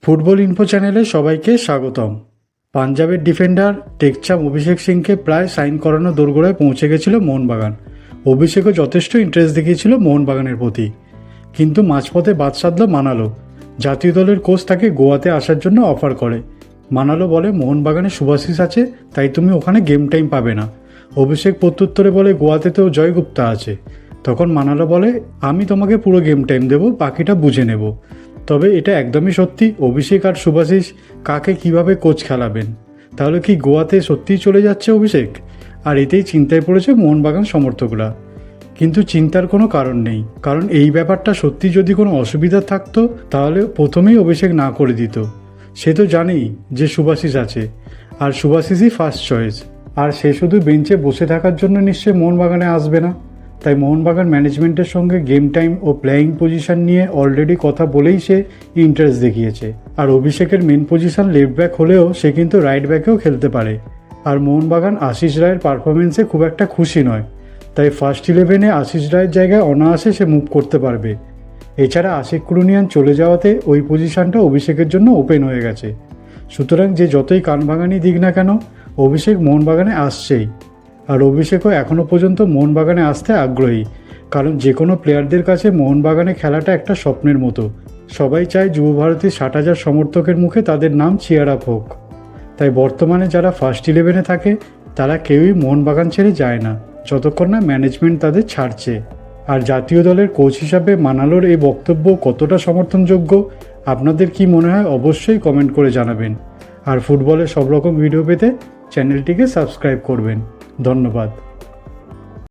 Football info চ্যানেলে সবাইকে স্বাগতম। পাঞ্জাবের ডিফেন্ডার টেকচাম অভিষেক সিংকে প্রায় সাইন করানো দোরগোড়ায় পৌঁছে গেছিল মোহনবাগান। অভিষেকও যথেষ্ট ইন্টারেস্ট দেখিয়েছিল মোহনবাগানের প্রতি, কিন্তু মাঝপথে বাদ সাধল মানালো। জাতীয় দলের কোচ তাকে গোয়াতে আসার জন্য অফার করে। মানালো বলে মোহনবাগানে শুভাশিস আছে, তাই তুমি ওখানে গেম টাইম পাবে না। অভিষেক প্রত্যুত্তরে বলে গোয়াতে তো জয়গুপ্তা আছে। তখন মানালো বলে আমি তোমাকে পুরো গেম টাইম দেবো, বাকিটা বুঝে নেব। তবে এটা একদমই সত্যি, অভিষেক আর শুভাশিস কাকে কিভাবে কোচ খেলাবেন? তাহলে কি গোয়াতে সত্যিই চলে যাচ্ছে অভিষেক? আর এতেই চিন্তায় পড়েছে মোহনবাগান সমর্থকরা। কিন্তু চিন্তার কোনো কারণ নেই, কারণ এই ব্যাপারটা সত্যি যদি কোনো অসুবিধা থাকতো তাহলে প্রথমেই অভিষেক না করে দিত। সে তো জানেই যে শুভাশিস আছে, আর শুভাশিসই ফার্স্ট চয়েস। আর সে শুধু বেঞ্চে বসে থাকার জন্য নিশ্চয়ই মোহনবাগানে আসবে না। তাই মোহনবাগান ম্যানেজমেন্টের সঙ্গে গেম টাইম ও প্লেয়িং পজিশন নিয়ে অলরেডি কথা বলেই সে ইন্টারেস্ট দেখিয়েছে। আর অভিষেকের মেন পজিশন লেফট ব্যাক হলেও সে কিন্তু রাইট ব্যাকেও খেলতে পারে। আর মোহনবাগান আশিস রায়ের পারফরমেন্সে খুব একটা খুশি নয়, তাই ফার্স্ট 11-এ আশিস রায়ের জায়গায় অনায়াসে সে মুভ করতে পারবে। এছাড়া আশিক কুরুনিয়ান চলে যাওয়াতে ওই পজিশনটা অভিষেকের জন্য ওপেন হয়ে গেছে। সুতরাং যে যতই কান ভাঙানি দিক না কেন, অভিষেক মোহনবাগানে আসছেই। আর অভিষেকও এখনও পর্যন্ত মোহনবাগানে আসতে আগ্রহী, কারণ যে কোনো প্লেয়ারদের কাছে মোহনবাগানে খেলাটা একটা স্বপ্নের মতো। সবাই চায় যুবভারতীর 60,000 সমর্থকের মুখে তাদের নাম চিয়ার আপ হোক। তাই বর্তমানে যারা ফার্স্ট 11-এ থাকে তারা কেউই মোহনবাগান ছেড়ে যায় না, যতক্ষণ না ম্যানেজমেন্ট তাদের ছাড়ছে। আর জাতীয় দলের কোচ হিসাবে মানালোর এই বক্তব্য কতটা সমর্থনযোগ্য, আপনাদের কি মনে হয় অবশ্যই কমেন্ট করে জানাবেন। আর ফুটবলের সব রকম ভিডিও পেতে চ্যানেলটিকে সাবস্ক্রাইব করবেন। ধন্যবাদ।